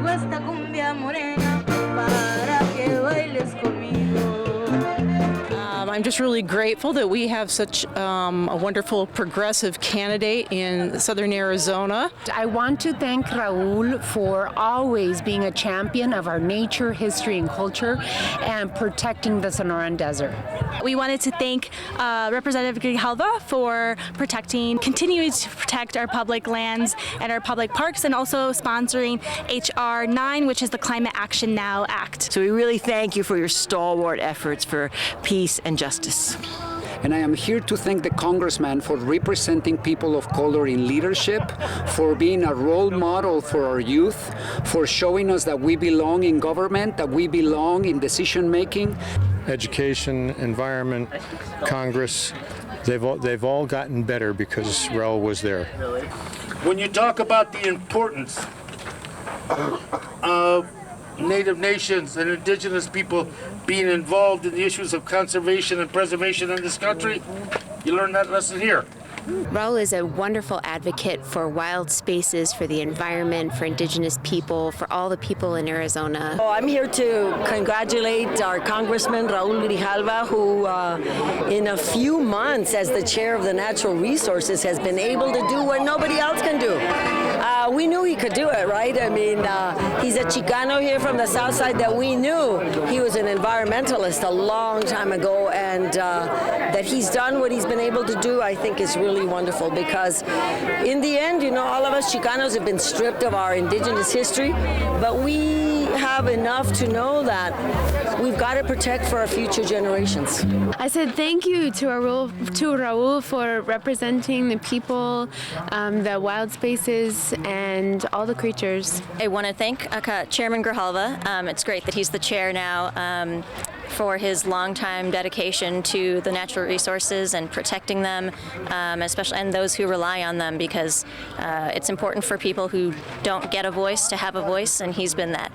esta cumbia morena para que bailes conmigo. I'm just really grateful that we have such a wonderful progressive candidate in southern Arizona. I want to thank Raul for always being a champion of our nature, history, and culture and protecting the Sonoran Desert. We wanted to thank Representative Grijalva for continuing to protect our public lands and our public parks, and also sponsoring H.R. 9, which is the Climate Action Now Act. So we really thank you for your stalwart efforts for peace and justice. And I am here to thank the congressman for representing people of color in leadership, for being a role model for our youth, for showing us that we belong in government, that we belong in decision making. Education, environment, Congress, they've all gotten better because Raul was there. When you talk about the importance of Native nations and indigenous people being involved in the issues of conservation and preservation in this country, you learn that lesson here. Raul is a wonderful advocate for wild spaces, for the environment, for indigenous people, for all the people in Arizona. I'm here to congratulate our Congressman Raul Grijalva, who in a few months as the chair of the Natural Resources has been able to do what nobody else can do. We knew he could do it, right? I mean, he's a Chicano here from the south side that we knew. He was an environmentalist a long time ago, and that he's done what he's been able to do, I think is really wonderful, because in the end, you know, all of us Chicanos have been stripped of our indigenous history, but we have enough to know that we've got to protect for our future generations. I said thank you to Raul for representing the people, the wild spaces, and all the creatures. I want to thank Chairman Grijalva. It's great that he's the chair now. For his longtime dedication to the natural resources and protecting them, especially and those who rely on them, because it's important for people who don't get a voice to have a voice, and he's been that.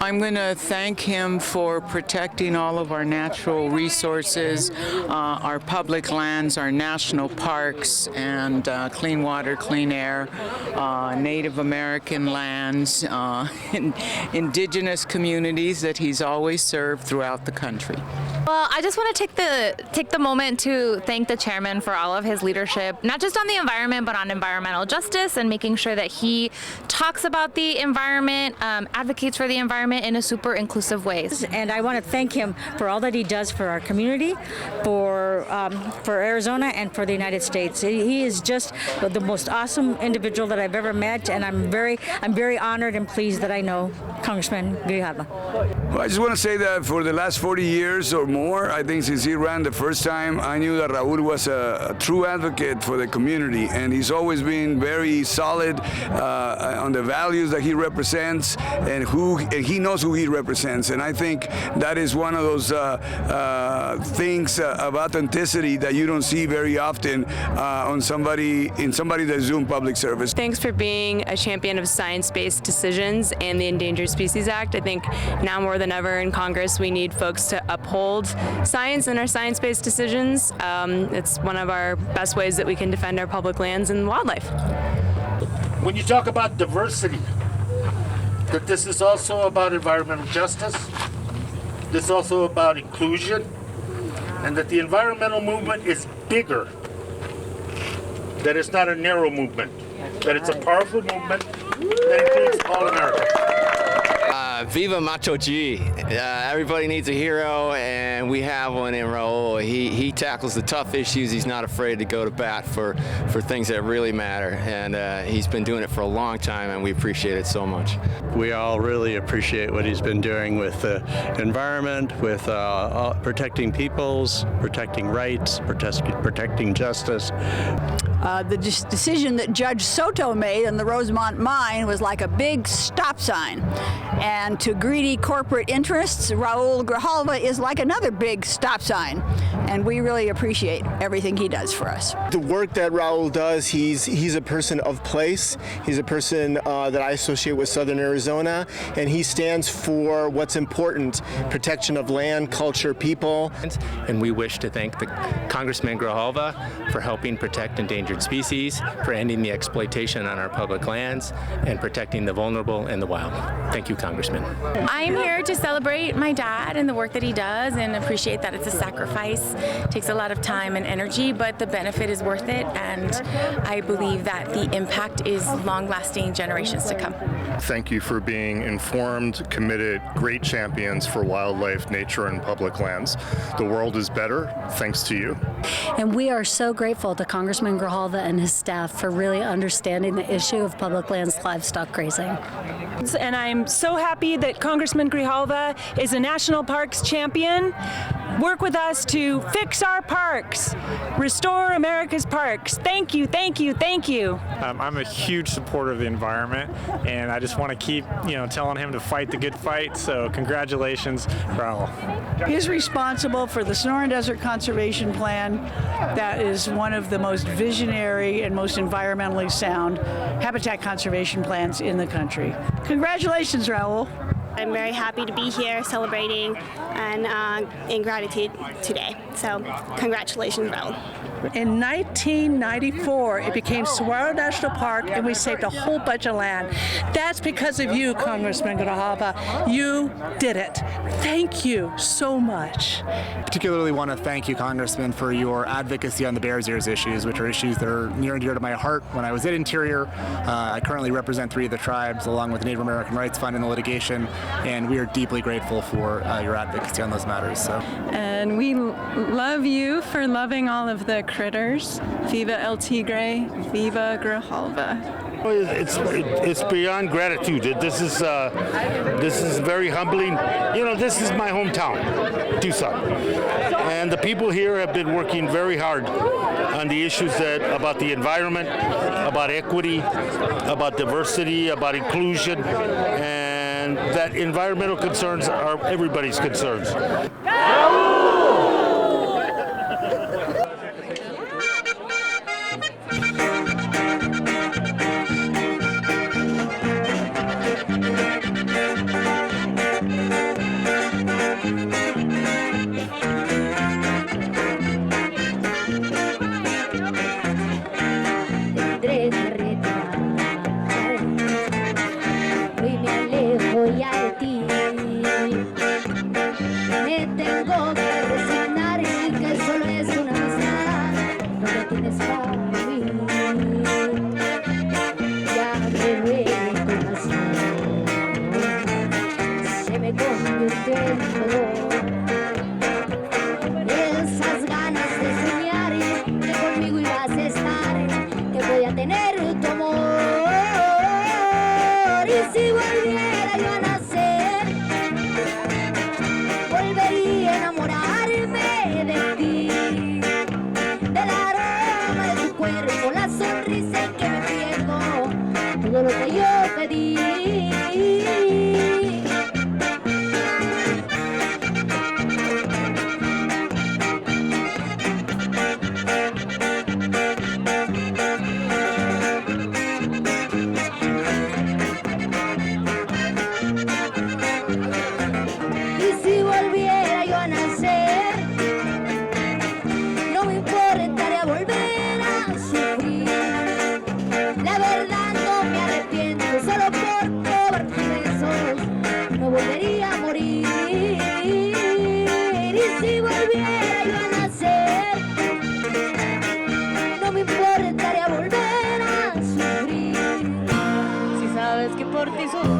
I'm going to thank him for protecting all of our natural resources, our public lands, our national parks, and clean water, clean air, Native American lands, indigenous communities that he's always served throughout the country. Well, I just want to take the moment to thank the chairman for all of his leadership, not just on the environment, but on environmental justice and making sure that he talks about the environment, advocates for the environment in a super inclusive way. And I want to thank him for all that he does for our community, for Arizona, and for the United States. He is just the most awesome individual that I've ever met, and I'm very honored and pleased that I know Congressman Grijalva. Well, I just want to say that for the last 40 years or more, I think since he ran the first time, I knew that Raul was a true advocate for the community, and he's always been very solid on the values that he represents, and he knows who he represents. And I think that is one of those things of authenticity that you don't see very often in somebody that's doing public service. Thanks for being a champion of science-based decisions and the Endangered Species Act. I think now more than ever in Congress we need folks to uphold science and our science-based decisions. It's one of our best ways that we can defend our public lands and wildlife. When you talk about diversity, that this is also about environmental justice, this is also about inclusion, and that the environmental movement is bigger, that it's not a narrow movement, that it's a powerful movement that includes all Americans. Viva Macho G. Everybody needs a hero, and we have one in Raul. He tackles the tough issues. He's not afraid to go to bat for things that really matter, and he's been doing it for a long time, and we appreciate it so much. We all really appreciate what he's been doing with the environment, with protecting peoples, protecting rights, protecting justice. The decision that Judge Soto made in the Rosemont mine was like a big stop sign. And to greedy corporate interests, Raul Grijalva is like another big stop sign. And we really appreciate everything he does for us. The work that Raul does, he's a person of place. He's a person that I associate with Southern Arizona, and he stands for what's important: protection of land, culture, people. And we wish to thank the Congressman Grijalva for helping protect endangered endangered species, for ending the exploitation on our public lands, and protecting the vulnerable and the wild. Thank you, Congressman. I'm here to celebrate my dad and the work that he does and appreciate that it's a sacrifice. It takes a lot of time and energy, but the benefit is worth it, and I believe that the impact is long-lasting, generations to come. Thank you for being informed, committed, great champions for wildlife, nature, and public lands. The world is better thanks to you. And we are so grateful to Congressman Grijalva and his staff for really understanding the issue of public lands livestock grazing. And I'm so happy that Congressman Grijalva is a National Parks champion. Work with us to fix our parks, restore America's parks. Thank you, thank you, thank you. I'm a huge supporter of the environment, and I just want to keep, telling him to fight the good fight. So congratulations, Raul. He's responsible for the Sonoran Desert Conservation Plan. That is one of the most visionary and most environmentally sound habitat conservation plans in the country. Congratulations, Raul. I'm very happy to be here celebrating and in gratitude today. So congratulations, Raul. In 1994, it became Saguaro National Park, and we saved a whole bunch of land. That's because of you, Congressman Grijalva. You did it. Thank you so much. Particularly want to thank you, Congressman, for your advocacy on the Bears Ears issues, which are issues that are near and dear to my heart. When I was at Interior, I currently represent 3 of the tribes, along with the Native American Rights Fund in the litigation, and we are deeply grateful for your advocacy on those matters. So. And we love you for loving all of the critters. Viva El Tigre, Viva Grijalva. It's beyond gratitude. This is very humbling. This is my hometown, Tucson, and the people here have been working very hard on the issues about the environment, about equity, about diversity, about inclusion, and that environmental concerns are everybody's concerns. Esas ganas de soñar que conmigo ibas a estar, que voy a tener tu amor. Y si volviera yo a nacer, volvería a enamorarme de ti, del aroma de tu cuerpo, la sonrisa en que me pierdo, todo lo que yo pedí. Volvería a morir, y si volviera yo a nacer, no me importaría volver a sufrir. Si sabes que por ti sufro